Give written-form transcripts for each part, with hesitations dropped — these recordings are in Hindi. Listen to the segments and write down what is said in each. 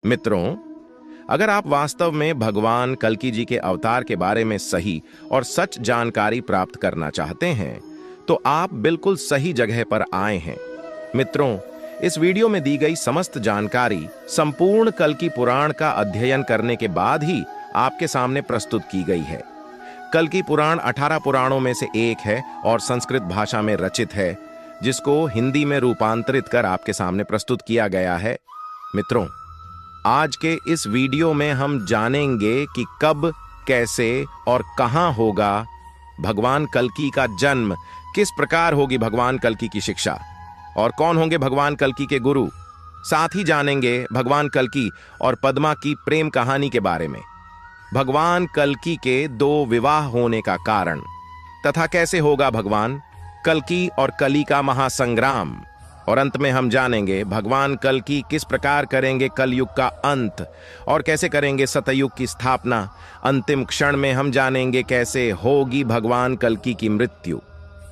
मित्रों, अगर आप वास्तव में भगवान कल्कि जी के अवतार के बारे में सही और सच जानकारी प्राप्त करना चाहते हैं, तो आप बिल्कुल सही जगह पर आए हैं। मित्रों, इस वीडियो में दी गई समस्त जानकारी संपूर्ण कल्कि पुराण का अध्ययन करने के बाद ही आपके सामने प्रस्तुत की गई है। कल्कि पुराण 18 पुराणों में से एक है और संस्कृत भाषा में रचित है, जिसको हिंदी में रूपांतरित कर आपके सामने प्रस्तुत किया गया है। मित्रों, आज के इस वीडियो में हम जानेंगे कि कब, कैसे और कहां होगा भगवान कल्कि का जन्म, किस प्रकार होगी भगवान कल्कि की शिक्षा और कौन होंगे भगवान कल्कि के गुरु। साथ ही जानेंगे भगवान कल्कि और पद्मा की प्रेम कहानी के बारे में, भगवान कल्कि के 2 विवाह होने का कारण तथा कैसे होगा भगवान कल्कि और कली का महासंग्राम। और अंत में हम जानेंगे भगवान कल्कि किस प्रकार करेंगे कलयुग का अंत और कैसे करेंगे सतयुग की स्थापना। अंतिम क्षण में हम जानेंगे कैसे होगी भगवान कल्कि की मृत्यु।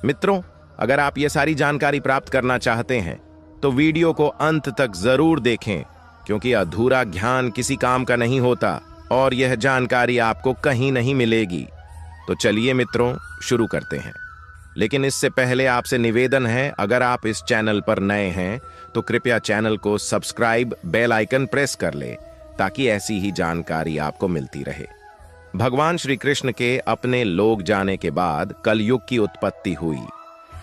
मित्रों, अगर आप ये सारी जानकारी प्राप्त करना चाहते हैं तो वीडियो को अंत तक जरूर देखें, क्योंकि अधूरा ज्ञान किसी काम का नहीं होता और यह जानकारी आपको कहीं नहीं मिलेगी। तो चलिए मित्रों, शुरू करते हैं। लेकिन इससे पहले आपसे निवेदन है, अगर आप इस चैनल पर नए हैं तो कृपया चैनल को सब्सक्राइब, बेल आइकन प्रेस कर ले, ताकि ऐसी ही जानकारी आपको मिलती रहे। भगवान श्री कृष्ण के अपने लोक जाने के बाद कलयुग की उत्पत्ति हुई।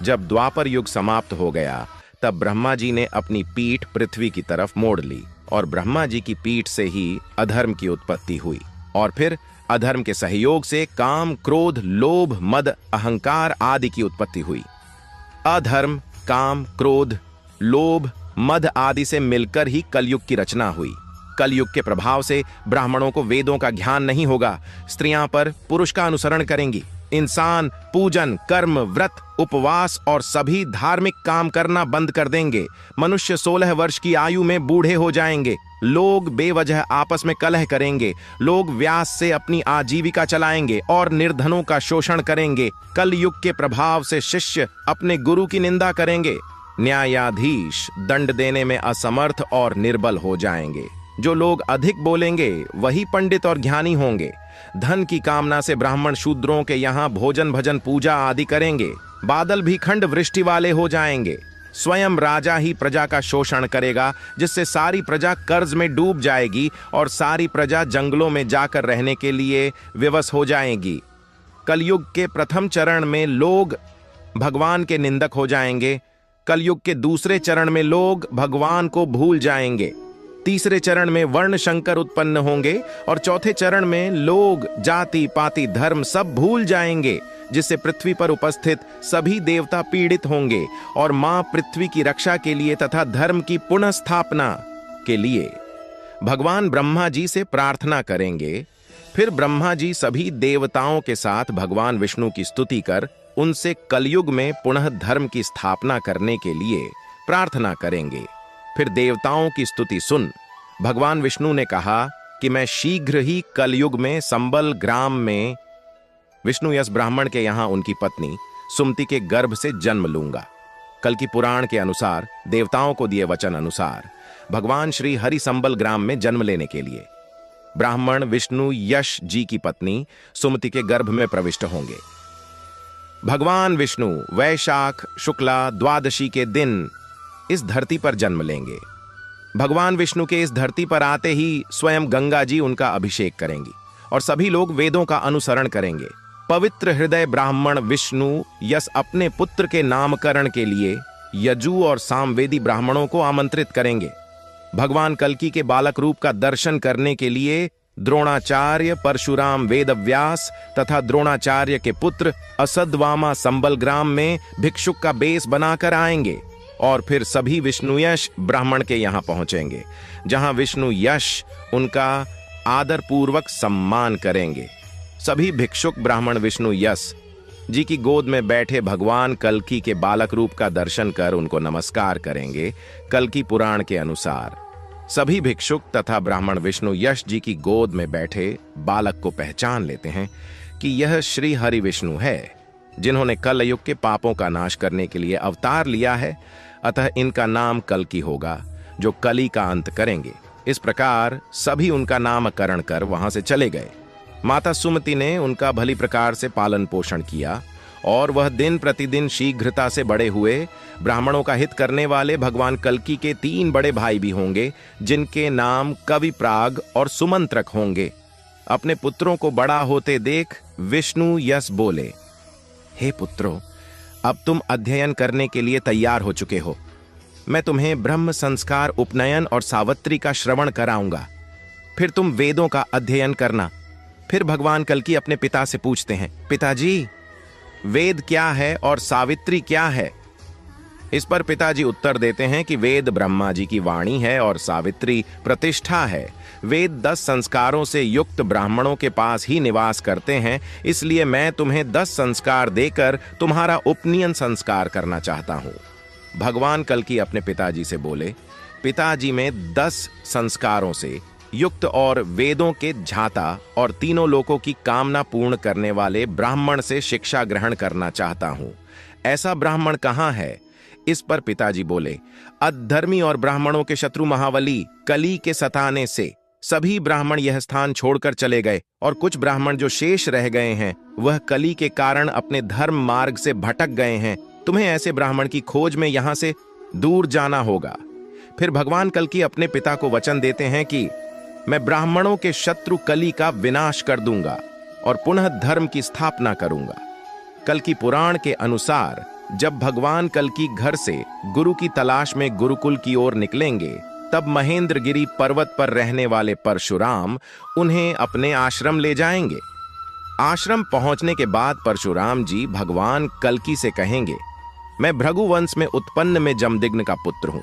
जब द्वापर युग समाप्त हो गया, तब ब्रह्मा जी ने अपनी पीठ पृथ्वी की तरफ मोड़ ली और ब्रह्मा जी की पीठ से ही अधर्म की उत्पत्ति हुई। और फिर अधर्म के सहयोग से काम, क्रोध, लोभ, मद, अहंकार आदि की उत्पत्ति हुई। अधर्म, काम, क्रोध, लोभ, मद आदि से मिलकर ही कलयुग की रचना हुई। कलयुग के प्रभाव से ब्राह्मणों को वेदों का ज्ञान नहीं होगा, स्त्रियां पर पुरुष का अनुसरण करेंगी, इंसान पूजन, कर्म, व्रत, उपवास और सभी धार्मिक काम करना बंद कर देंगे, मनुष्य 16 वर्ष की आयु में बूढ़े हो जाएंगे, लोग बेवजह आपस में कलह करेंगे, लोग व्यास से अपनी आजीविका चलाएंगे और निर्धनों का शोषण करेंगे। कलयुग के प्रभाव से शिष्य अपने गुरु की निंदा करेंगे, न्यायाधीश दंड देने में असमर्थ और निर्बल हो जाएंगे। जो लोग अधिक बोलेंगे वही पंडित और ज्ञानी होंगे। धन की कामना से ब्राह्मण शूद्रों के यहाँ भोजन, भजन, पूजा आदि करेंगे। बादल भी खंड वृष्टि वाले हो जाएंगे। स्वयं राजा ही प्रजा का शोषण करेगा, जिससे सारी प्रजा कर्ज में डूब जाएगी और सारी प्रजा जंगलों में जाकर रहने के लिए विवश हो जाएगी। कलयुग के प्रथम चरण में लोग भगवान के निंदक हो जाएंगे। कलयुग के दूसरे चरण में लोग भगवान को भूल जाएंगे। तीसरे चरण में वर्ण शंकर उत्पन्न होंगे और चौथे चरण में लोग जाति, पाति, धर्म सब भूल जाएंगे, जिससे पृथ्वी पर उपस्थित सभी देवता पीड़ित होंगे और मां पृथ्वी की रक्षा के लिए तथा धर्म की पुनः स्थापना के लिए भगवान ब्रह्मा जी से प्रार्थना करेंगे। फिर ब्रह्मा जी सभी देवताओं के साथ भगवान विष्णु की स्तुति कर उनसे कलयुग में पुनः धर्म की स्थापना करने के लिए प्रार्थना करेंगे। फिर देवताओं की स्तुति सुन भगवान विष्णु ने कहा कि मैं शीघ्र ही कलयुग में संबल ग्राम में विष्णु यस ब्राह्मण के यहाँ उनकी पत्नी सुमति के गर्भ से जन्म लूंगा। कल्कि पुराण के अनुसार देवताओं को दिए वचन अनुसार भगवान श्री हरि संबल ग्राम में जन्म लेने के लिए ब्राह्मण विष्णु यश जी की पत्नी सुमति के गर्भ में प्रविष्ट होंगे। भगवान विष्णु वैशाख शुक्ला द्वादशी के दिन इस धरती पर जन्म लेंगे। भगवान विष्णु के इस धरती पर आते ही स्वयं गंगा जी उनका अभिषेक करेंगी और सभी लोग वेदों का अनुसरण करेंगे। पवित्र हृदय ब्राह्मण विष्णु यस अपने पुत्र के नामकरण के लिए यजु और सामवेदी ब्राह्मणों को आमंत्रित करेंगे। भगवान कल्कि के बालक रूप का दर्शन करने के लिए द्रोणाचार्य, परशुराम, वेदव्यास तथा द्रोणाचार्य के पुत्र असद्वामा संबल ग्राम में भिक्षुक का बेस बनाकर आएंगे और फिर सभी विष्णु यश ब्राह्मण के यहाँ पहुंचेंगे, जहां विष्णु यश उनका आदर पूर्वक सम्मान करेंगे। सभी भिक्षुक ब्राह्मण विष्णु यश जी की गोद में बैठे भगवान कल्कि के बालक रूप का दर्शन कर उनको नमस्कार करेंगे। कल्कि पुराण के अनुसार सभी भिक्षुक तथा ब्राह्मण विष्णु यश जी की गोद में बैठे बालक को पहचान लेते हैं कि यह श्री हरि विष्णु है, जिन्होंने कल युग के पापों का नाश करने के लिए अवतार लिया है। अतः इनका नाम कल्कि होगा, जो कली का अंत करेंगे। इस प्रकार सभी उनका नामकरण कर वहां से चले गए। माता सुमति ने उनका भली प्रकार से पालन पोषण किया और वह दिन प्रतिदिन शीघ्रता से बड़े हुए। ब्राह्मणों का हित करने वाले भगवान कल्की के 3 बड़े भाई भी होंगे, जिनके नाम कविप्राग और सुमंत्रक होंगे। अपने पुत्रों को बड़ा होते देख विष्णु यश बोले, हे पुत्रों, अब तुम अध्ययन करने के लिए तैयार हो चुके हो। मैं तुम्हें ब्रह्म संस्कार, उपनयन और सावित्री का श्रवण कराऊंगा। फिर तुम वेदों का अध्ययन करना। फिर भगवान कल्की अपने पिता से पूछते हैं, पिताजी, वेद क्या है और सावित्री क्या है? इस पर पिताजी उत्तर देते हैं कि वेद ब्रह्मा जी की वाणी है और सावित्री प्रतिष्ठा है। वेद 10 संस्कारों से युक्त ब्राह्मणों के पास ही निवास करते हैं, इसलिए मैं तुम्हें 10 संस्कार देकर तुम्हारा उपनयन संस्कार करना चाहता हूं। भगवान कल्की अपने पिताजी से बोले, पिताजी में 10 संस्कारों से युक्त और वेदों के झाता और तीनों लोकों की कामना पूर्ण करने वाले ब्राह्मण से शिक्षा ग्रहण करना चाहता हूं। ऐसा ब्राह्मण कहां है? इस पर पिताजी बोले, अधर्मी और ब्राह्मणों के शत्रु महाबली कली के सताने से सभी ब्राह्मण यह स्थान छोड़कर चले गए और कुछ ब्राह्मण जो शेष रह गए हैं वह कली के कारण अपने धर्म मार्ग से भटक गए हैं। तुम्हें ऐसे ब्राह्मण की खोज में यहां से दूर जाना होगा। फिर भगवान कल्की अपने पिता को वचन देते हैं कि मैं ब्राह्मणों के शत्रु कली का विनाश कर दूंगा और पुनः धर्म की स्थापना करूंगा। कल्की पुराण के अनुसार जब भगवान कल्की घर से गुरु की तलाश में गुरुकुल की ओर निकलेंगे, तब महेंद्रगिरी पर्वत पर रहने वाले परशुराम उन्हें अपने आश्रम ले जाएंगे। आश्रम पहुंचने के बाद परशुराम जी भगवान कल्की से कहेंगे, मैं भृगुवंश में उत्पन्न में जमदग्नि का पुत्र हूं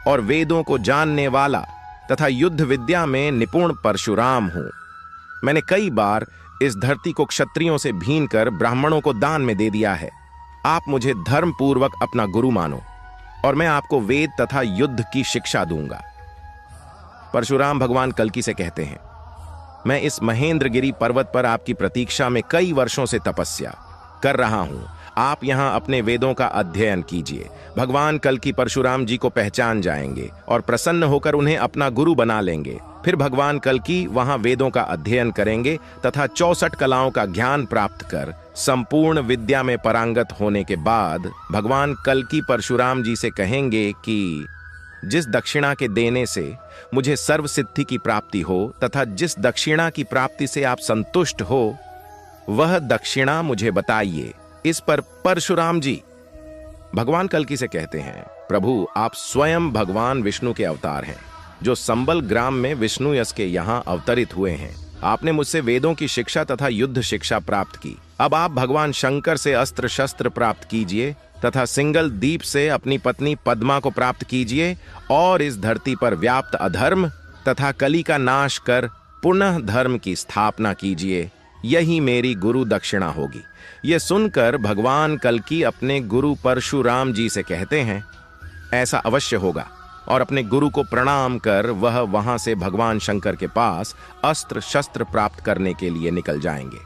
और वेदों को जानने वाला तथा युद्ध विद्या में निपुण परशुराम हूं। मैंने कई बार इस धरती को क्षत्रियों से भीन कर ब्राह्मणों को दान में दे दिया है। आप मुझे धर्म पूर्वक अपना गुरु मानो और मैं आपको वेद तथा युद्ध की शिक्षा दूंगा। परशुराम भगवान कल्की से कहते हैं, मैं इस महेंद्रगिरी पर्वत पर आपकी प्रतीक्षा में कई वर्षों से तपस्या कर रहा हूं। आप यहां अपने वेदों का अध्ययन कीजिए। भगवान कल्की परशुराम जी को पहचान जाएंगे और प्रसन्न होकर उन्हें अपना गुरु बना लेंगे। फिर भगवान कल्की वहां वेदों का अध्ययन करेंगे तथा 64 कलाओं का ज्ञान प्राप्त कर संपूर्ण विद्या में पारंगत होने के बाद भगवान कल्की परशुराम जी से कहेंगे कि जिस दक्षिणा के देने से मुझे सर्व सिद्धि की प्राप्ति हो तथा जिस दक्षिणा की प्राप्ति से आप संतुष्ट हो, वह दक्षिणा मुझे बताइए। इस पर परशुराम जी भगवान कल्की से कहते हैं, प्रभु, आप स्वयं भगवान विष्णु के अवतार हैं, जो संबल ग्राम में विष्णु यश के यहाँ अवतरित हुए हैं। आपने मुझसे वेदों की शिक्षा तथा युद्ध शिक्षा प्राप्त की। अब आप भगवान शंकर से अस्त्र शस्त्र प्राप्त कीजिए तथा सिंगल दीप से अपनी पत्नी पद्मा को प्राप्त कीजिए और इस धरती पर व्याप्त अधर्म तथा कली का नाश कर पुनः धर्म की स्थापना कीजिए। यही मेरी गुरु दक्षिणा होगी। यह सुनकर भगवान कल्की अपने गुरु परशुराम जी से कहते हैं, ऐसा अवश्य होगा, और अपने गुरु को प्रणाम कर वह वहां से भगवान शंकर के पास अस्त्र शस्त्र प्राप्त करने के लिए निकल जाएंगे।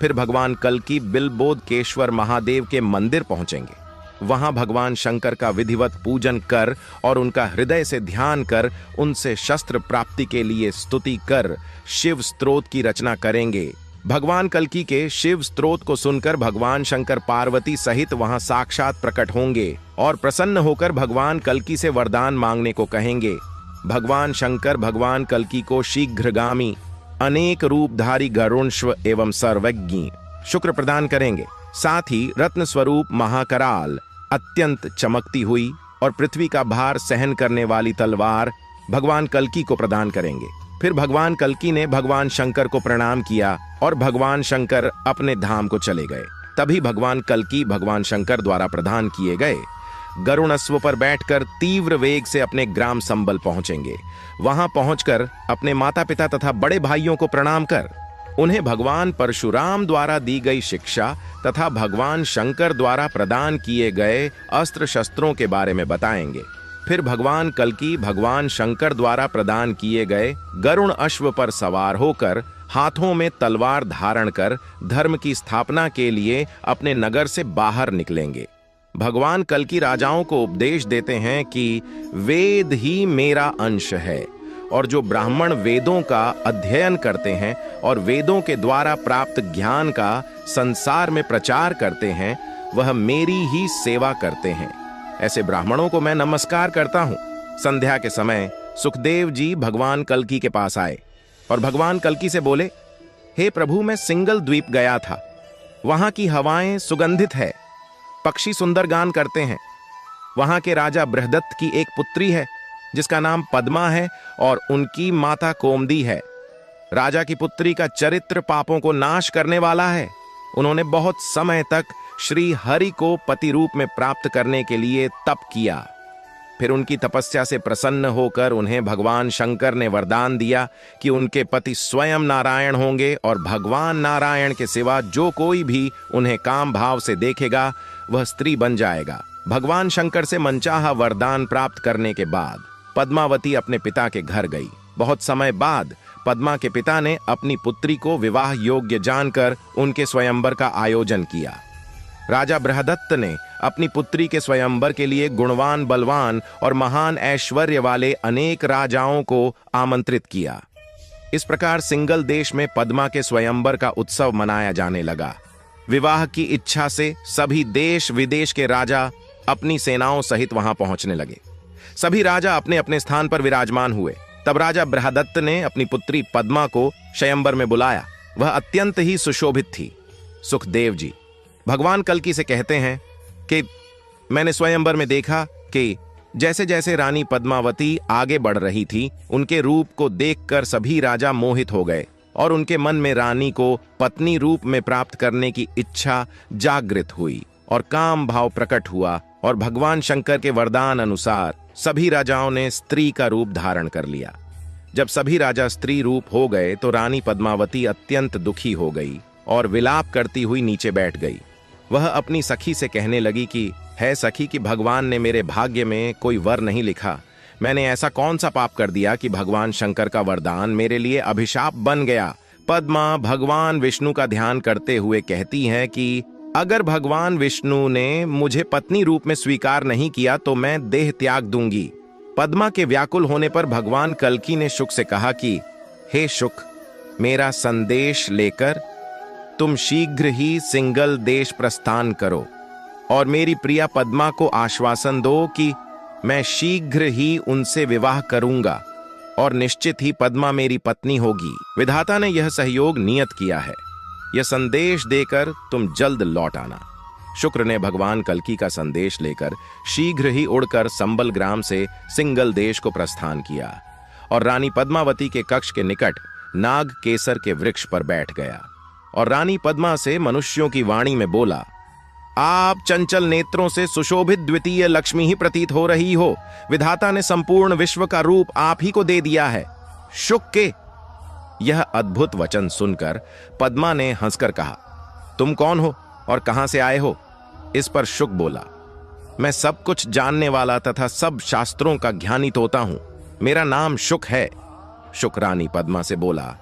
फिर भगवान कल्की बिलबोधकेश्वर महादेव के मंदिर पहुंचेंगे। वहां भगवान शंकर का विधिवत पूजन कर और उनका हृदय से ध्यान कर उनसे शस्त्र प्राप्ति के लिए स्तुति कर शिव स्तोत्र की रचना करेंगे। भगवान कल्की के शिव स्तोत्र को सुनकर भगवान शंकर पार्वती सहित वहां साक्षात प्रकट होंगे और प्रसन्न होकर भगवान कल्की से वरदान मांगने को कहेंगे। भगवान शंकर भगवान कल्की को शीघ्रगामी अनेक रूपधारी गरुणश्व एवं सर्वज्ञ शुक्र प्रदान करेंगे। साथ ही रत्न स्वरूप महाकराल, अत्यंत चमकती हुई और पृथ्वी का भार सहन करने वाली तलवार भगवान कल्की को प्रदान करेंगे। फिर भगवान कल्की ने भगवान शंकर को प्रणाम किया और भगवान शंकर अपने धाम को चले गए। तभी भगवान कल्की भगवान शंकर द्वारा प्रदान किए गए गरुणस्व पर बैठकर तीव्र वेग से अपने ग्राम संबल पहुंचेंगे। वहां पहुंचकर अपने माता पिता तथा बड़े भाइयों को प्रणाम कर उन्हें भगवान परशुराम द्वारा दी गई शिक्षा तथा भगवान शंकर द्वारा प्रदान किए गए अस्त्र शस्त्रों के बारे में बताएंगे। फिर भगवान कल्की भगवान शंकर द्वारा प्रदान किए गए गरुण अश्व पर सवार होकर हाथों में तलवार धारण कर धर्म की स्थापना के लिए अपने नगर से बाहर निकलेंगे। भगवान कल्की राजाओं को उपदेश देते हैं कि वेद ही मेरा अंश है और जो ब्राह्मण वेदों का अध्ययन करते हैं और वेदों के द्वारा प्राप्त ज्ञान का संसार में प्रचार करते हैं, वह मेरी ही सेवा करते हैं। ऐसे ब्राह्मणों को मैं नमस्कार करता हूं। संध्या के समय सुखदेव जी भगवान कल्की के पास आए और भगवान कल्की से बोले, हे प्रभु, मैं सिंगल द्वीप गया था। वहां की हवाएं सुगंधित है, पक्षी सुंदर गान करते हैं। वहां के राजा बृहदत्त की एक पुत्री है जिसका नाम पद्मा है और उनकी माता कोमदी है। राजा की पुत्री का चरित्र पापों को नाश करने वाला है। उन्होंने बहुत समय तक श्री हरि को पति रूप में प्राप्त करने के लिए तप किया। फिर उनकी तपस्या से प्रसन्न होकर उन्हें भगवान शंकर ने वरदान दिया कि उनके पति स्वयं नारायण होंगे और भगवान नारायण के सिवा जो कोई भी उन्हें काम भाव से देखेगा वह स्त्री बन जाएगा। भगवान शंकर से मनचाहा वरदान प्राप्त करने के बाद पद्मावती अपने पिता के घर गई। बहुत समय बाद पद्मा के पिता ने अपनी पुत्री को विवाह योग्य जानकर उनके स्वयंवर का आयोजन किया। राजा बृहदत्त ने अपनी पुत्री के स्वयंवर के लिए गुणवान, बलवान और महान ऐश्वर्य वाले अनेक राजाओं को आमंत्रित किया। इस प्रकार सिंगल देश में पद्मा के स्वयंवर का उत्सव मनाया जाने लगा। विवाह की इच्छा से सभी देश विदेश के राजा अपनी सेनाओं सहित वहां पहुंचने लगे। सभी राजा अपने अपने स्थान पर विराजमान हुए। तब राजा बृहदत्त ने अपनी पुत्री पद्मा को स्वयंवर में बुलाया। वह अत्यंत ही सुशोभित थी। सुखदेव जी भगवान कल्की से कहते हैं कि मैंने स्वयंवर में देखा कि जैसे जैसे रानी पद्मावती आगे बढ़ रही थी, उनके रूप को देखकर सभी राजा मोहित हो गए और उनके मन में रानी को पत्नी रूप में प्राप्त करने की इच्छा जागृत हुई और काम भाव प्रकट हुआ और भगवान शंकर के वरदान अनुसार सभी राजाओं ने स्त्री का रूप धारण कर लिया। जब सभी राजा स्त्री रूप हो गए तो रानी पद्मावती अत्यंत दुखी हो गई और विलाप करती हुई नीचे बैठ गई। वह अपनी सखी से कहने लगी कि है सखी, कि भगवान ने मेरे भाग्य में कोई वर नहीं लिखा। मैंने ऐसा कौन सा पाप कर दिया कि भगवान शंकर का वरदान मेरे लिए अभिशाप बन गया। पद्मा भगवान विष्णु का ध्यान करते हुए कहती है कि अगर भगवान विष्णु ने मुझे पत्नी रूप में स्वीकार नहीं किया तो मैं देह त्याग दूंगी। पद्मा के व्याकुल होने पर भगवान कल्की ने शुक से कहा कि हे शुक, मेरा संदेश लेकर तुम शीघ्र ही सिंगल देश प्रस्थान करो और मेरी प्रिया पद्मा को आश्वासन दो कि मैं शीघ्र ही उनसे विवाह करूंगा और निश्चित ही पद्मा मेरी पत्नी होगी। विधाता ने यह सहयोग नियत किया है। यह संदेश देकर तुम जल्द लौट आना। शुक्र ने भगवान कल्की का संदेश लेकर शीघ्र ही उड़कर संबल ग्राम से सिंगल देश को प्रस्थान किया और रानी पद्मावती के कक्ष के निकट नाग केसर के वृक्ष पर बैठ गया और रानी पद्मा से मनुष्यों की वाणी में बोला, आप चंचल नेत्रों से सुशोभित द्वितीय लक्ष्मी ही प्रतीत हो रही हो। विधाता ने संपूर्ण विश्व का रूप आप ही को दे दिया है। शुक के यह अद्भुत वचन सुनकर पद्मा ने हंसकर कहा, तुम कौन हो और कहां से आए हो? इस पर शुक बोला, मैं सब कुछ जानने वाला तथा सब शास्त्रों का ज्ञानी तोता हूं। मेरा नाम शुक है। शुक रानी पद्मा से बोला,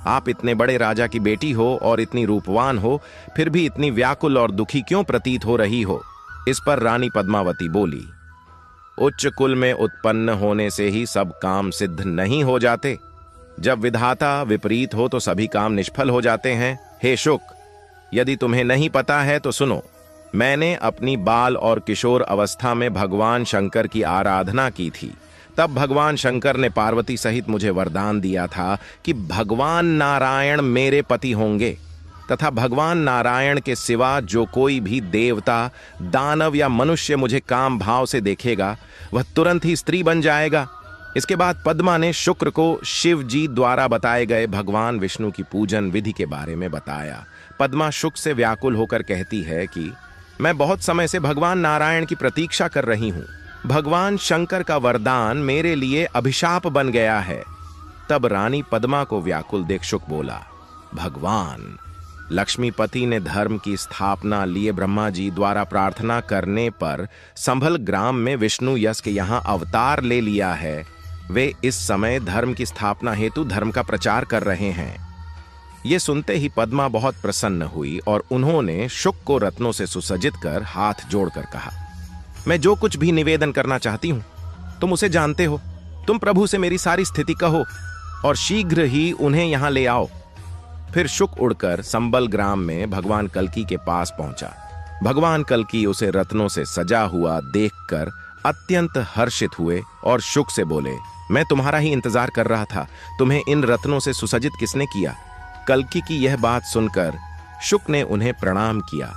आप इतने बड़े राजा की बेटी हो और इतनी रूपवान हो, फिर भी इतनी व्याकुल और दुखी क्यों प्रतीत हो रही हो? इस पर रानी पद्मावती बोली, उच्च कुल में उत्पन्न होने से ही सब काम सिद्ध नहीं हो जाते। जब विधाता विपरीत हो तो सभी काम निष्फल हो जाते हैं। हे शुक, यदि तुम्हें नहीं पता है तो सुनो। मैंने अपनी बाल और किशोर अवस्था में भगवान शंकर की आराधना की थी। तब भगवान शंकर ने पार्वती सहित मुझे वरदान दिया था कि भगवान नारायण मेरे पति होंगे तथा भगवान नारायण के सिवा जो कोई भी देवता, दानव या मनुष्य मुझे काम भाव से देखेगा वह तुरंत ही स्त्री बन जाएगा। इसके बाद पद्मा ने शुक्र को शिव जी द्वारा बताए गए भगवान विष्णु की पूजन विधि के बारे में बताया। पद्मा शुक से व्याकुल होकर कहती है कि मैं बहुत समय से भगवान नारायण की प्रतीक्षा कर रही हूं। भगवान शंकर का वरदान मेरे लिए अभिशाप बन गया है। तब रानी पद्मा को व्याकुल देख शुक बोला, भगवान लक्ष्मीपति ने धर्म की स्थापना लिए ब्रह्मा जी द्वारा प्रार्थना करने पर संभल ग्राम में विष्णु यश के यहाँ अवतार ले लिया है। वे इस समय धर्म की स्थापना हेतु धर्म का प्रचार कर रहे हैं। ये सुनते ही पद्मा बहुत प्रसन्न हुई और उन्होंने शुक को रत्नों से सुसज्जित कर हाथ जोड़कर कहा, मैं जो कुछ भी निवेदन करना चाहती हूं तुम उसे जानते हो। तुम प्रभु से मेरी सारी स्थिति कहो और शीघ्र ही उन्हें यहां ले आओ। फिर शुक उड़कर संबल ग्राम में भगवान कल्की के पास पहुंचा। भगवान कल्की उसे रत्नों से सजा हुआ देखकर अत्यंत हर्षित हुए और शुक से बोले, मैं तुम्हारा ही इंतजार कर रहा था। तुम्हें इन रत्नों से सुसज्जित किसने किया? कल्की की यह बात सुनकर शुक ने उन्हें प्रणाम किया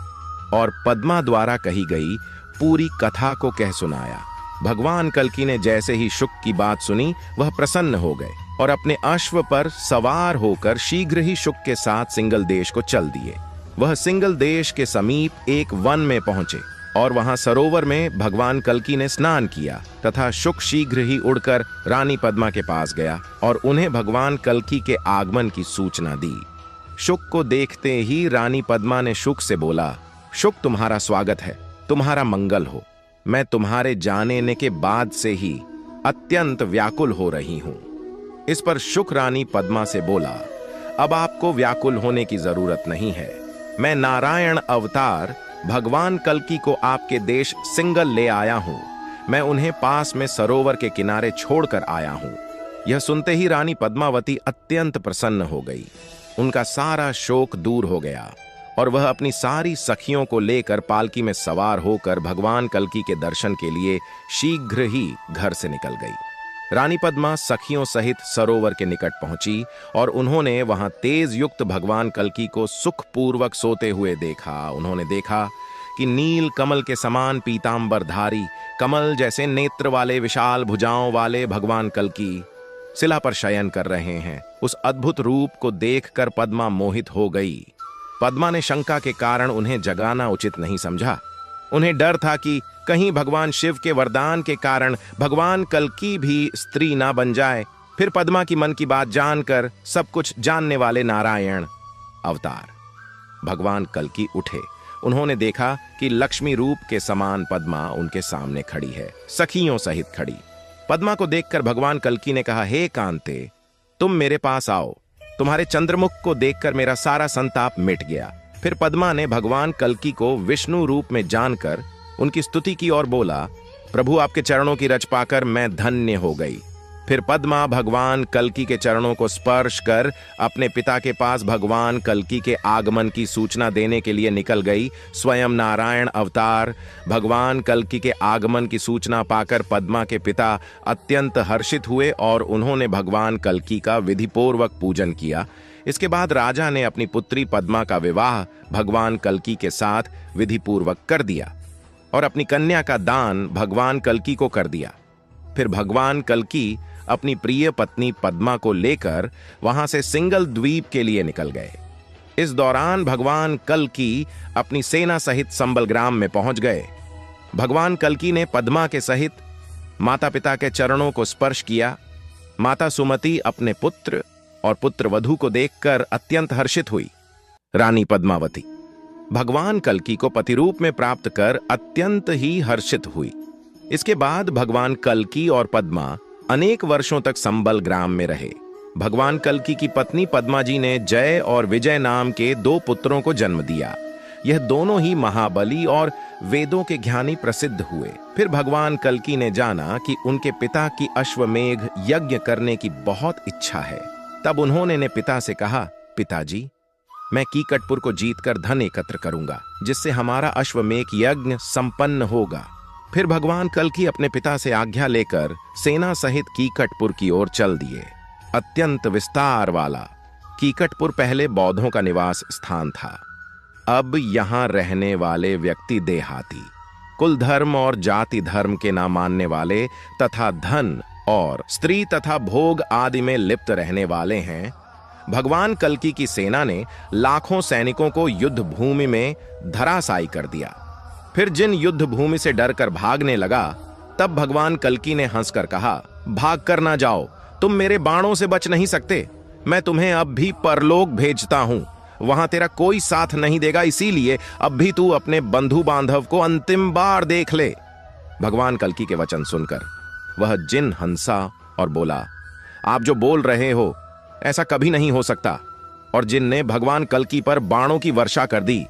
और पद्मा द्वारा कही गई पूरी कथा को कह सुनाया। भगवान कल्की ने जैसे ही शुक की बात सुनी, वह प्रसन्न हो गए और अपने अश्व पर सवार होकर शीघ्र ही शुक के साथ सिंगल देश को चल दिए। वह सिंगल देश के समीप एक वन में पहुंचे और वहां सरोवर में भगवान कल्की ने स्नान किया तथा शुक शीघ्र ही उड़कर रानी पद्मा के पास गया और उन्हें भगवान कल्की के आगमन की सूचना दी। शुक को देखते ही रानी पद्मा ने शुक से बोला, शुक तुम्हारा स्वागत है, तुम्हारा मंगल हो। मैं तुम्हारे जाने के बाद से ही अत्यंत व्याकुल हो रही हूं। इस पर शुक रानी पद्मा से बोला, अब आपको व्याकुल होने की जरूरत नहीं है। मैं नारायण अवतार भगवान कल्की को आपके देश सिंगल ले आया हूं। मैं उन्हें पास में सरोवर के किनारे छोड़कर आया हूं। यह सुनते ही रानी पद्मावती अत्यंत प्रसन्न हो गई। उनका सारा शोक दूर हो गया और वह अपनी सारी सखियों को लेकर पालकी में सवार होकर भगवान कल्की के दर्शन के लिए शीघ्र ही घर से निकल गई। रानी पद्मा सखियों सहित सरोवर के निकट पहुंची और उन्होंने वहां तेज युक्त भगवान कल्की को सुखपूर्वक सोते हुए देखा। उन्होंने देखा कि नील कमल के समान पीतांबरधारी, कमल जैसे नेत्र वाले विशाल भुजाओं वाले भगवान कल्की शिला पर शयन कर रहे हैं। उस अद्भुत रूप को देखकर पद्मा मोहित हो गई। पद्मा ने शंका के कारण उन्हें जगाना उचित नहीं समझा। उन्हें डर था कि कहीं भगवान शिव के वरदान के कारण भगवान कल्की भी स्त्री ना बन जाए। फिर पद्मा की मन की बात जानकर सब कुछ जानने वाले नारायण अवतार भगवान कल्की उठे। उन्होंने देखा कि लक्ष्मी रूप के समान पद्मा उनके सामने खड़ी है, सखियों सहित खड़ी। पद्मा को देखकर भगवान कल्की ने कहा, हे कांते, तुम मेरे पास आओ। तुम्हारे चंद्रमुख को देखकर मेरा सारा संताप मिट गया। फिर पद्मा ने भगवान कल्की को विष्णु रूप में जानकर उनकी स्तुति की और बोला, प्रभु आपके चरणों की रज पाकर मैं धन्य हो गई। फिर पद्मा भगवान कल्की के चरणों को स्पर्श कर अपने पिता के पास भगवान कल्की के आगमन की सूचना देने के लिए निकल गई। स्वयं नारायण अवतार भगवान कल्की के आगमन की सूचना पाकर पद्मा के पिता अत्यंत हर्षित हुए और उन्होंने भगवान कल्की का विधिपूर्वक पूजन किया। इसके बाद राजा ने अपनी पुत्री पद्मा का विवाह भगवान कल्की के साथ विधिपूर्वक कर दिया और अपनी कन्या का दान भगवान कल्की को कर दिया। फिर भगवान कल्की अपनी प्रिय पत्नी पद्मा को लेकर वहां से सिंगल द्वीप के लिए निकल गए। इस दौरान भगवान कल्की अपनी सेना सहित संबल ग्राम में पहुंच गए। भगवान कल्की ने पद्मा के सहित माता पिता के चरणों को स्पर्श किया। माता सुमति अपने पुत्र और पुत्र वधू को देखकर अत्यंत हर्षित हुई। रानी पद्मावती भगवान कल्की को पति रूप में प्राप्त कर अत्यंत ही हर्षित हुई। इसके बाद भगवान कल्की और पद्मा अनेक वर्षों तक संबल ग्राम में रहे। भगवान कल्की की पत्नी पद्मा जी ने जय और विजय नाम के 2 पुत्रों को जन्म दिया। यह दोनों ही महाबली और वेदों के ज्ञानी प्रसिद्ध हुए। फिर भगवान कल्की ने जाना कि उनके पिता की अश्वमेघ यज्ञ करने की बहुत इच्छा है। तब उन्होंने ने पिता से कहा, पिताजी, मैं कीकटपुर को जीतकर धन एकत्र करूंगा, जिससे हमारा अश्वमेघ यज्ञ संपन्न होगा। फिर भगवान कल्की अपने पिता से आज्ञा लेकर सेना सहित कीकटपुर की ओर चल दिए। अत्यंत विस्तार वाला कीकटपुर पहले बौद्धों का निवास स्थान था। अब यहां रहने वाले व्यक्ति देहाती, कुल धर्म और जाति धर्म के ना मानने वाले तथा धन और स्त्री तथा भोग आदि में लिप्त रहने वाले हैं। भगवान कल्की की सेना ने लाखों सैनिकों को युद्ध भूमि में धराशायी कर दिया। फिर जिन युद्ध भूमि से डरकर भागने लगा, तब भगवान कल्की ने हंसकर कहा, भाग कर ना जाओ, तुम मेरे बाणों से बच नहीं सकते। मैं तुम्हें अब भी परलोक भेजता हूं, वहां तेरा कोई साथ नहीं देगा, इसीलिए अब भी तू अपने बंधु बांधव को अंतिम बार देख ले। भगवान कल्की के वचन सुनकर वह जिन हंसा और बोला, आप जो बोल रहे हो ऐसा कभी नहीं हो सकता। और जिन ने भगवान कल्की पर बाणों की वर्षा कर दी।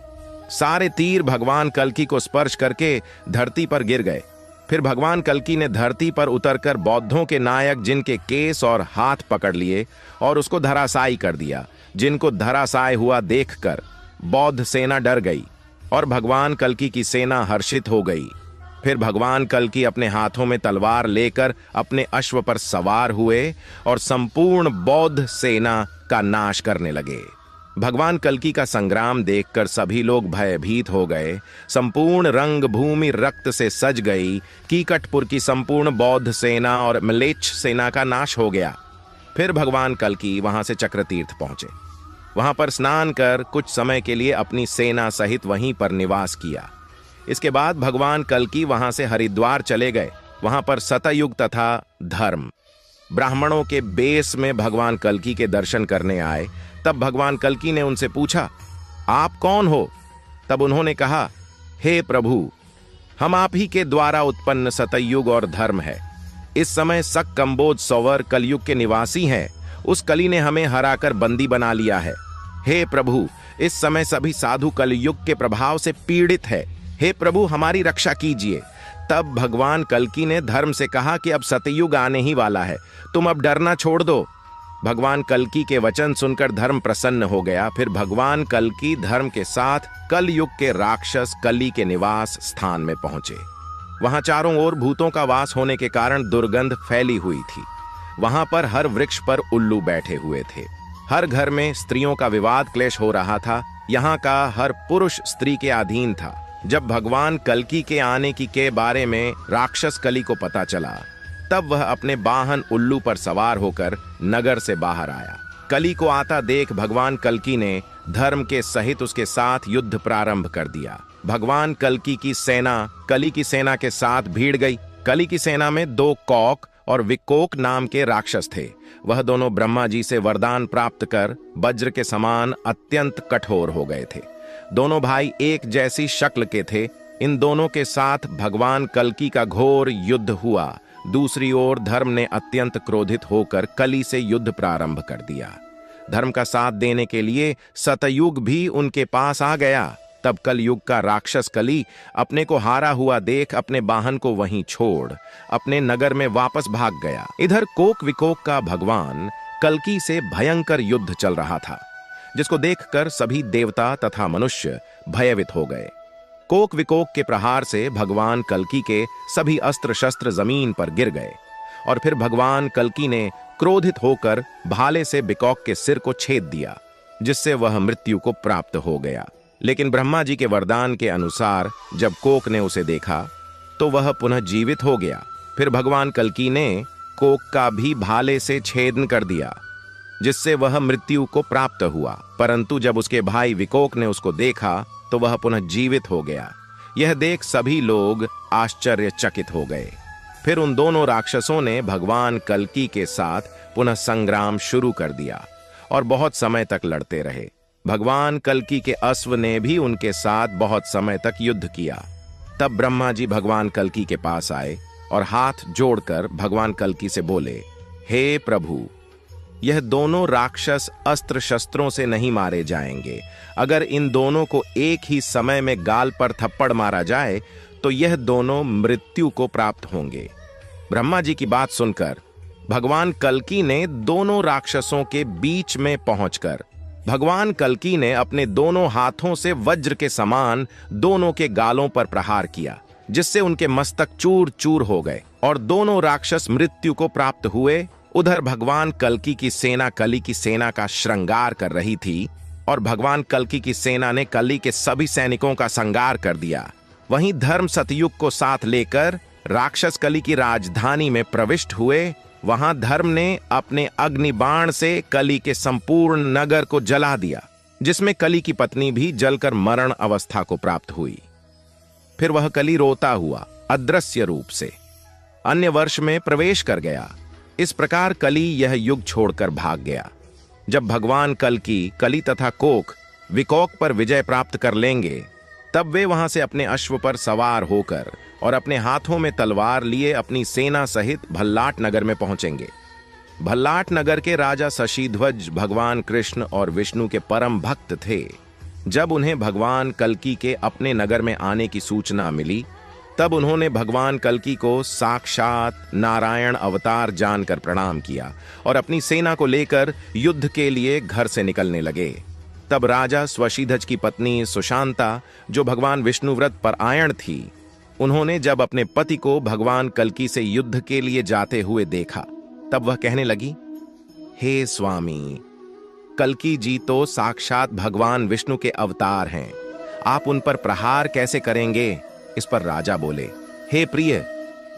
सारे तीर भगवान कल्की को स्पर्श करके धरती पर गिर गए। फिर भगवान कल्कि ने धरती पर उतरकर बौद्धों के नायक जिनके केस और हाथ पकड़ लिए और उसको धराशायी कर दिया, जिनको धराशायी हुआ देखकर बौद्ध सेना डर गई और भगवान कल्कि की सेना हर्षित हो गई। फिर भगवान कल्कि अपने हाथों में तलवार लेकर अपने अश्व पर सवार हुए और संपूर्ण बौद्ध सेना का नाश करने लगे। भगवान कल्कि का संग्राम देखकर सभी लोग भयभीत हो गए। संपूर्ण रंग भूमि रक्त से सज गई। कीकटपुर की संपूर्ण बौद्ध सेना और म्लेच्छ सेना का नाश हो गया। फिर भगवान कल्कि वहां से चक्रतीर्थ पहुंचे। वहां पर स्नान कर कुछ समय के लिए अपनी सेना सहित वहीं पर निवास किया। इसके बाद भगवान कल्कि वहां से हरिद्वार चले गए। वहां पर सतयुग तथा धर्म ब्राह्मणों के बेस में भगवान कल्कि के दर्शन करने आए। तब भगवान कल्कि ने उनसे पूछा, आप कौन हो? तब उन्होंने कहा, हे प्रभु, हम आप ही के द्वारा उत्पन्न सतयुग और धर्म है। इस समय सक कंबोज सौवर कलयुग के निवासी हैं। उस कली ने हमें हराकर बंदी बना लिया है। हे प्रभु, इस समय सभी साधु कलयुग के प्रभाव से पीड़ित है। हे प्रभु, हमारी रक्षा कीजिए। तब भगवान कल्कि ने धर्म से कहा कि अब सतयुग आने ही वाला है, तुम अब डरना छोड़ दो। भगवान कल्कि के वचन सुनकर धर्म प्रसन्न हो गया। फिर भगवान कल्कि धर्म के साथ कलयुग के राक्षस कली के निवास स्थान में पहुंचे। वहां चारों ओर भूतों का वास होने के कारण दुर्गंध फैली हुई थी। वहां पर हर वृक्ष पर उल्लू बैठे हुए थे। हर घर में स्त्रियों का विवाद क्लेश हो रहा था। यहाँ का हर पुरुष स्त्री के अधीन था। जब भगवान कल्कि के आने के बारे में राक्षस कली को पता चला, तब वह अपने वाहन उल्लू पर सवार होकर नगर से बाहर आया। कली को आता देख भगवान कल्कि ने धर्म के सहित उसके साथ युद्ध प्रारंभ कर दिया। भगवान कल्कि की सेना कली की सेना के साथ भीड़ गई। कली की सेना में 2 कौक और विकोक नाम के राक्षस थे। वह दोनों ब्रह्मा जी से वरदान प्राप्त कर वज्र के समान अत्यंत कठोर हो गए थे। दोनों भाई एक जैसी शक्ल के थे। इन दोनों के साथ भगवान कल्कि का घोर युद्ध हुआ। दूसरी ओर धर्म ने अत्यंत क्रोधित होकर कली से युद्ध प्रारंभ कर दिया। धर्म का साथ देने के लिए सतयुग भी उनके पास आ गया। तब कलयुग का राक्षस कली अपने को हारा हुआ देख अपने वाहन को वहीं छोड़ अपने नगर में वापस भाग गया। इधर कोक विकोक का भगवान कल्कि से भयंकर युद्ध चल रहा था, जिसको देखकर सभी देवता तथा मनुष्य भयभीत हो गए। कोक विकोक के प्रहार से भगवान कल्कि के सभी अस्त्र शस्त्र जमीन पर गिर गए और फिर भगवान कल्कि ने क्रोधित होकर भाले से विकोक के सिर को छेद दिया, जिससे वह मृत्यु को प्राप्त हो गया। लेकिन ब्रह्मा जी के वरदान के अनुसार जब कोक ने उसे देखा तो वह पुनः जीवित हो गया। फिर भगवान कल्कि ने कोक का भी भाले से छेदन कर दिया, जिससे वह मृत्यु को प्राप्त हुआ। परंतु जब उसके भाई विकोक ने उसको देखा तो वह पुनः जीवित हो गया। यह देख सभी लोग आश्चर्यचकित हो गए। फिर उन दोनों राक्षसों ने भगवान कल्कि के साथ पुनः संग्राम शुरू कर दिया और बहुत समय तक लड़ते रहे। भगवान कल्कि के अश्व ने भी उनके साथ बहुत समय तक युद्ध किया। तब ब्रह्मा जी भगवान कल्कि के पास आए और हाथ जोड़कर भगवान कल्कि से बोले, हे प्रभु, यह दोनों राक्षस अस्त्र शस्त्रों से नहीं मारे जाएंगे। अगर इन दोनों को एक ही समय में गाल पर थप्पड़ मारा जाए तो यह दोनों मृत्यु को प्राप्त होंगे। ब्रह्मा जी की बात सुनकर भगवान कल्कि ने दोनों राक्षसों के बीच में पहुंचकर भगवान कल्कि ने अपने दोनों हाथों से वज्र के समान दोनों के गालों पर प्रहार किया, जिससे उनके मस्तक चूर चूर हो गए और दोनों राक्षस मृत्यु को प्राप्त हुए। उधर भगवान कल्कि की सेना कली की सेना का श्रृंगार कर रही थी और भगवान कल्कि की सेना ने कली के सभी सैनिकों का संहार कर दिया। वहीं धर्म सतयुग को साथ लेकर राक्षस कली की राजधानी में प्रविष्ट हुए। वहां धर्म ने अपने अग्निबाण से कली के संपूर्ण नगर को जला दिया, जिसमें कली की पत्नी भी जलकर मरण अवस्था को प्राप्त हुई। फिर वह कली रोता हुआ अदृश्य रूप से अन्य वर्ष में प्रवेश कर गया। इस प्रकार कली यह युग छोड़कर भाग गया। जब भगवान कल्कि कली तथा कोक विकोक पर विजय प्राप्त कर लेंगे, तब वे वहां से अपने अश्व पर सवार होकर और अपने हाथों में तलवार लिए अपनी सेना सहित भल्लाट नगर में पहुंचेंगे। भल्लाट नगर के राजा शशिध्वज भगवान कृष्ण और विष्णु के परम भक्त थे। जब उन्हें भगवान कल्कि के अपने नगर में आने की सूचना मिली, तब उन्होंने भगवान कल्कि को साक्षात नारायण अवतार जानकर प्रणाम किया और अपनी सेना को लेकर युद्ध के लिए घर से निकलने लगे। तब राजा स्वशीधज की पत्नी सुशांता, जो भगवान विष्णुव्रत परायण थी, उन्होंने जब अपने पति को भगवान कल्कि से युद्ध के लिए जाते हुए देखा, तब वह कहने लगी, हे स्वामी, कल्कि जी तो साक्षात भगवान विष्णु के अवतार हैं, आप उन पर प्रहार कैसे करेंगे? इस पर राजा बोले, हे प्रिय,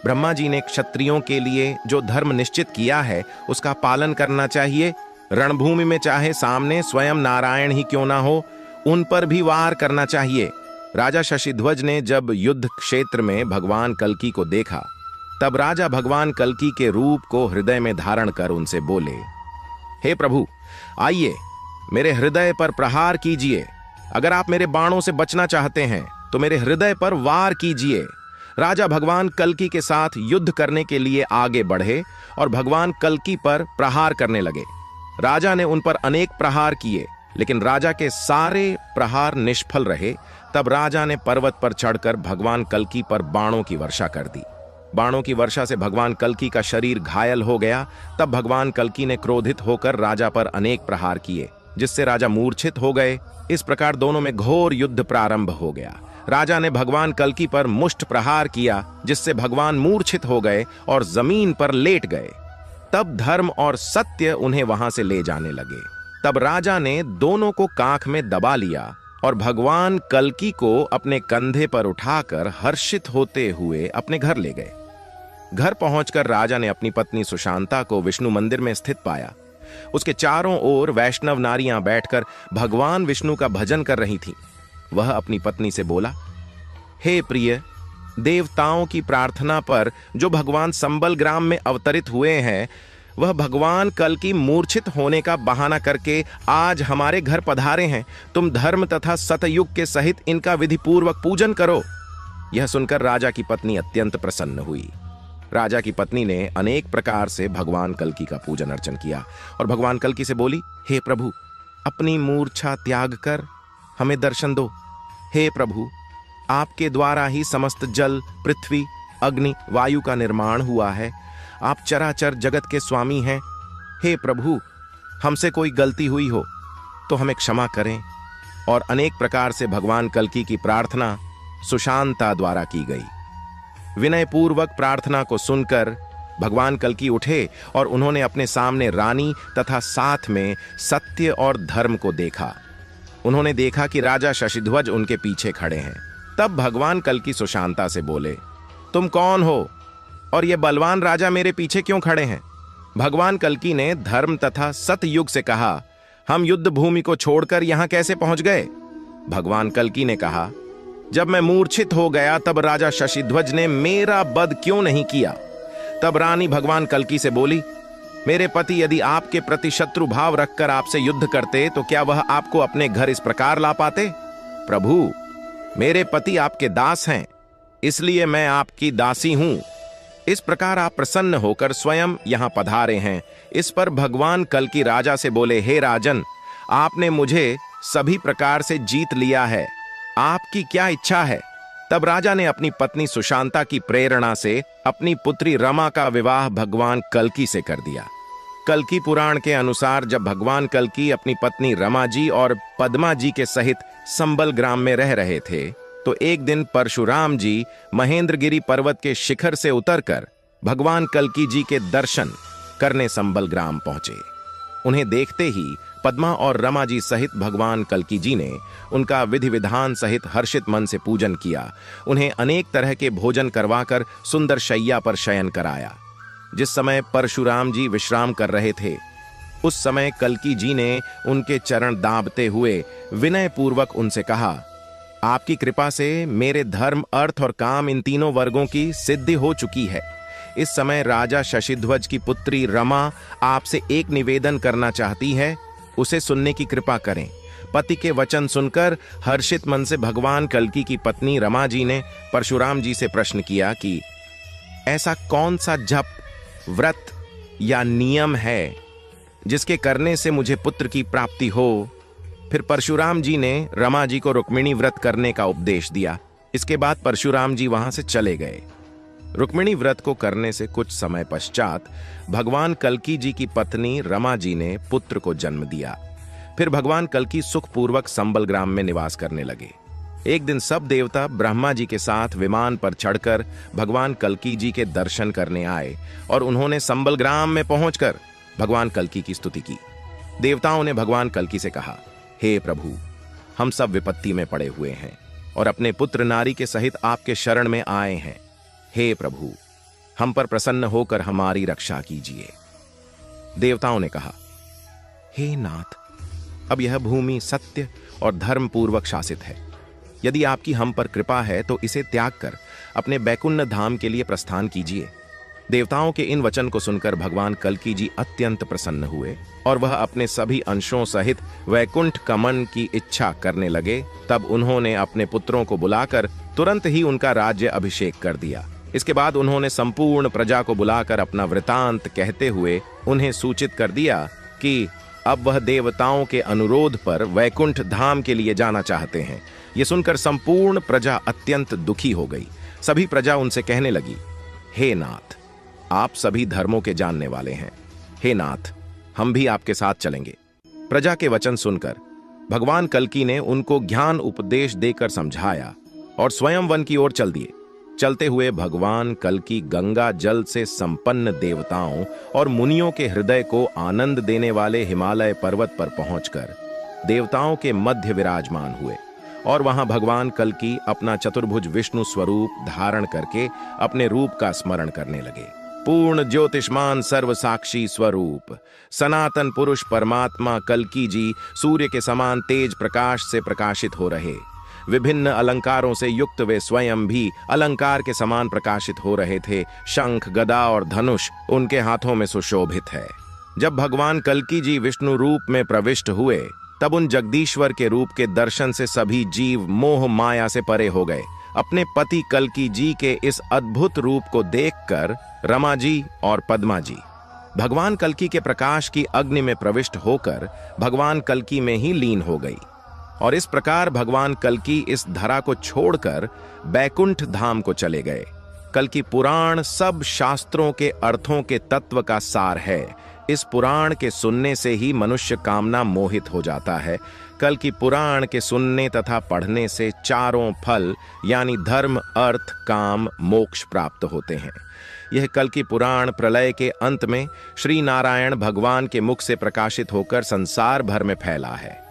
ब्रह्मा जी ने क्षत्रियों के लिए जो धर्म निश्चित किया है उसका पालन करना चाहिए। रणभूमि में चाहे सामने स्वयं नारायण ही क्यों ना हो, उन पर भी वार करना चाहिए। राजा शशिध्वज ने जब युद्ध क्षेत्र में भगवान कल्कि को देखा, तब राजा भगवान कल्कि के रूप को हृदय में धारण कर उनसे बोले, हे प्रभु, आइए मेरे हृदय पर प्रहार कीजिए। अगर आप मेरे बाणों से बचना चाहते हैं तो मेरे हृदय पर वार कीजिए। राजा भगवान कल्कि के साथ युद्ध करने के लिए आगे बढ़े और भगवान कल्कि पर प्रहार करने लगे। राजा ने उन पर अनेक प्रहार किए, लेकिन राजा के सारे प्रहार निष्फल रहे। तब राजा ने पर्वत पर चढ़कर भगवान कल्कि पर बाणों की वर्षा कर दी। बाणों की वर्षा से भगवान कल्कि का शरीर घायल हो गया। तब भगवान कल्कि ने क्रोधित होकर राजा पर अनेक प्रहार किए, जिससे राजा मूर्छित हो गए। इस प्रकार दोनों में घोर युद्ध प्रारंभ हो गया। राजा ने भगवान कल्कि पर मुष्ट प्रहार किया, जिससे भगवान मूर्छित हो गए और जमीन पर लेट गए। तब धर्म और सत्य उन्हें वहां से ले जाने लगे। तब राजा ने दोनों को कांख में दबा लिया और भगवान कल्कि को अपने कंधे पर उठाकर हर्षित होते हुए अपने घर ले गए। घर पहुंचकर राजा ने अपनी पत्नी सुशांता को विष्णु मंदिर में स्थित पाया। उसके चारों ओर वैष्णव नारियां बैठकर भगवान विष्णु का भजन कर रही थीं। वह अपनी पत्नी से बोला, हे प्रिय, देवताओं की प्रार्थना पर जो भगवान संबल ग्राम में अवतरित हुए हैं, वह भगवान कल्कि मूर्छित होने का बहाना करके आज हमारे घर पधारे हैं। तुम धर्म तथा सतयुग के सहित इनका विधिपूर्वक पूजन करो। यह सुनकर राजा की पत्नी अत्यंत प्रसन्न हुई। राजा की पत्नी ने अनेक प्रकार से भगवान कल्कि का पूजन अर्चन किया और भगवान कल्कि से बोली, हे प्रभु, अपनी मूर्छा त्याग कर हमें दर्शन दो। हे प्रभु, आपके द्वारा ही समस्त जल, पृथ्वी, अग्नि, वायु का निर्माण हुआ है। आप चराचर जगत के स्वामी हैं। हे प्रभु, हमसे कोई गलती हुई हो तो हमें क्षमा करें। और अनेक प्रकार से भगवान कल्कि की प्रार्थना सुशांता द्वारा की गई। विनय पूर्वक प्रार्थना को सुनकर भगवान कल्कि उठे और उन्होंने अपने सामने रानी तथा साथ में सत्य और धर्म को देखा। उन्होंने देखा कि राजा शशिध्वज उनके पीछे खड़े हैं। तब भगवान कल्कि सुशांता से बोले, तुम कौन हो और ये बलवान राजा मेरे पीछे क्यों खड़े हैं? भगवान कल्कि ने धर्म तथा सतयुग से कहा, हम युद्ध भूमि को छोड़कर यहां कैसे पहुंच गए? भगवान कल्कि ने कहा, जब मैं मूर्छित हो गया तब राजा शशिध्वज ने मेरा वध क्यों नहीं किया? तब रानी भगवान कल्कि से बोली, मेरे पति यदि आपके प्रति शत्रु भाव रखकर आपसे युद्ध करते तो क्या वह आपको अपने घर इस प्रकार ला पाते? प्रभु, मेरे पति आपके दास हैं, इसलिए मैं आपकी दासी हूं। इस प्रकार आप प्रसन्न होकर स्वयं यहां पधारे हैं। इस पर भगवान कल्कि राजा से बोले, हे राजन, आपने मुझे सभी प्रकार से जीत लिया है। आपकी क्या इच्छा है? तब राजा ने अपनी पत्नी सुशांता की प्रेरणा से अपनी पुत्री रमा का विवाह भगवान कल्कि से कर दिया। कल्कि पुराण के अनुसार जब भगवान कल्कि अपनी पत्नी रमा जी और पद्मा जी के सहित संबल ग्राम में रह रहे थे, तो एक दिन परशुराम जी महेंद्रगिरी पर्वत के शिखर से उतरकर भगवान कल्कि जी के दर्शन करने संबल ग्राम पहुंचे। उन्हें देखते ही पद्मा और रमा जी सहित भगवान कल्कि जी ने उनका विधि विधान सहित हर्षित मन से पूजन किया। उन्हें अनेक तरह के भोजन करवाकर सुंदर शैया पर शयन कराया। जिस समय परशुराम जी विश्राम कर रहे थे, उस समय कल्कि जी ने उनके चरण दाबते हुए विनय पूर्वक उनसे कहा, आपकी कृपा से मेरे धर्म, अर्थ और काम इन तीनों वर्गों की सिद्धि हो चुकी है। इस समय राजा शशिध्वज की पुत्री रमा आपसे एक निवेदन करना चाहती है, उसे सुनने की कृपा करें। पति के वचन सुनकर हर्षित मन से भगवान कल्कि की पत्नी रमा जी ने परशुराम जी से प्रश्न किया कि ऐसा कौन सा जप, व्रत या नियम है जिसके करने से मुझे पुत्र की प्राप्ति हो? फिर परशुराम जी ने रमा जी को रुक्मिणी व्रत करने का उपदेश दिया। इसके बाद परशुराम जी वहां से चले गए। रुक्मिणी व्रत को करने से कुछ समय पश्चात भगवान कल्की जी की पत्नी रमा जी ने पुत्र को जन्म दिया। फिर भगवान कल्की सुखपूर्वक संबल ग्राम में निवास करने लगे। एक दिन सब देवता ब्रह्मा जी के साथ विमान पर चढ़कर भगवान कल्की जी के दर्शन करने आए और उन्होंने संबल ग्राम में पहुंचकर भगवान कल्की की स्तुति की। देवताओं ने भगवान कल्की से कहा, हे प्रभु, हम सब विपत्ति में पड़े हुए हैं और अपने पुत्र नारी के सहित आपके शरण में आए हैं। हे प्रभु, हम पर प्रसन्न होकर हमारी रक्षा कीजिए। देवताओं ने कहा, हे नाथ, अब यह भूमि सत्य और धर्म पूर्वक शासित है। यदि आपकी हम पर कृपा है तो इसे त्याग कर अपने बैकुंठ धाम के लिए प्रस्थान कीजिए। देवताओं के इन वचन को सुनकर भगवान कल्की जी अत्यंत प्रसन्न हुए और वह अपने सभी अंशों सहित वैकुंठ गमन की इच्छा करने लगे। तब उन्होंने अपने पुत्रों को बुलाकर तुरंत ही उनका राज्य अभिषेक कर दिया। इसके बाद उन्होंने संपूर्ण प्रजा को बुलाकर अपना वृतांत कहते हुए उन्हें सूचित कर दिया कि अब वह देवताओं के अनुरोध पर वैकुंठ धाम के लिए जाना चाहते हैं। ये सुनकर संपूर्ण प्रजा अत्यंत दुखी हो गई। सभी प्रजा उनसे कहने लगी, हे नाथ, आप सभी धर्मों के जानने वाले हैं। हे नाथ, हम भी आपके साथ चलेंगे। प्रजा के वचन सुनकर भगवान कल्की ने उनको ज्ञान उपदेश देकर समझाया और स्वयं वन की ओर चल दिए। चलते हुए भगवान कल्की गंगा जल से संपन्न देवताओं और मुनियों के हृदय को आनंद देने वाले हिमालय पर्वत पर पहुंचकर देवताओं के मध्य विराजमान हुए और वहां भगवान कल्की अपना चतुर्भुज विष्णु स्वरूप धारण करके अपने रूप का स्मरण करने लगे। पूर्ण ज्योतिष्मान सर्व साक्षी स्वरूप सनातन पुरुष परमात्मा कल्की जी सूर्य के समान तेज प्रकाश से प्रकाशित हो रहे। विभिन्न अलंकारों से युक्त वे स्वयं भी अलंकार के समान प्रकाशित हो रहे थे। शंख, गदा और धनुष उनके हाथों में सुशोभित है। जब भगवान कल्की जी विष्णु रूप में प्रविष्ट हुए तब उन जगदीश्वर के रूप के दर्शन से सभी जीव मोह माया से परे हो गए। अपने पति कल्की जी के इस अद्भुत रूप को देखकर रमा जी और पद्मा जी भगवान कल्की के प्रकाश की अग्नि में प्रविष्ट होकर भगवान कल्की में ही लीन हो गई और इस प्रकार भगवान कल्की इस धरा को छोड़कर बैकुंठ धाम को चले गए। कल्की पुराण सब शास्त्रों के अर्थों के तत्व का सार है। इस पुराण के सुनने से ही मनुष्य कामना मोहित हो जाता है। कल्की पुराण के सुनने तथा पढ़ने से चारों फल यानी धर्म, अर्थ, काम, मोक्ष प्राप्त होते हैं। यह कल्की पुराण प्रलय के अंत में श्री नारायण भगवान के मुख से प्रकाशित होकर संसार भर में फैला है।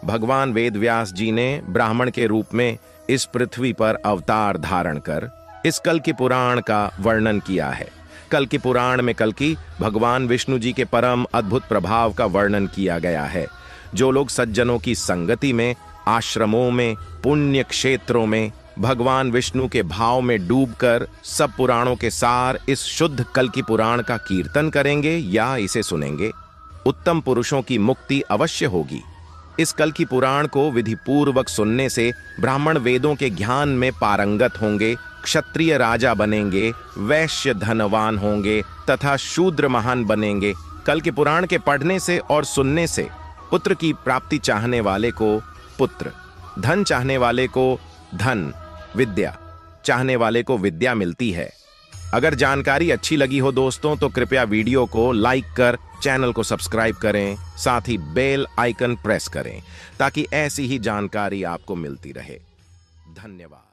भगवान वेदव्यास जी ने ब्राह्मण के रूप में इस पृथ्वी पर अवतार धारण कर इस कल्की पुराण का वर्णन किया है। कल्की पुराण में कल्की भगवान विष्णु जी के परम अद्भुत प्रभाव का वर्णन किया गया है। जो लोग सज्जनों की संगति में, आश्रमों में, पुण्य क्षेत्रों में भगवान विष्णु के भाव में डूबकर सब पुराणों के सार इस शुद्ध कल्की पुराण का कीर्तन करेंगे या इसे सुनेंगे, उत्तम पुरुषों की मुक्ति अवश्य होगी। इस कल्की पुराण को विधि पूर्वक सुनने से ब्राह्मण वेदों के ज्ञान में पारंगत होंगे, क्षत्रिय राजा बनेंगे, वैश्य धनवान होंगे तथा शूद्र महान बनेंगे। कल्की पुराण के पढ़ने से और सुनने से पुत्र की प्राप्ति चाहने वाले को पुत्र, धन चाहने वाले को धन, विद्या चाहने वाले को विद्या मिलती है। अगर जानकारी अच्छी लगी हो दोस्तों तो कृपया वीडियो को लाइक कर चैनल को सब्सक्राइब करें, साथ ही बेल आइकन प्रेस करें ताकि ऐसी ही जानकारी आपको मिलती रहे। धन्यवाद।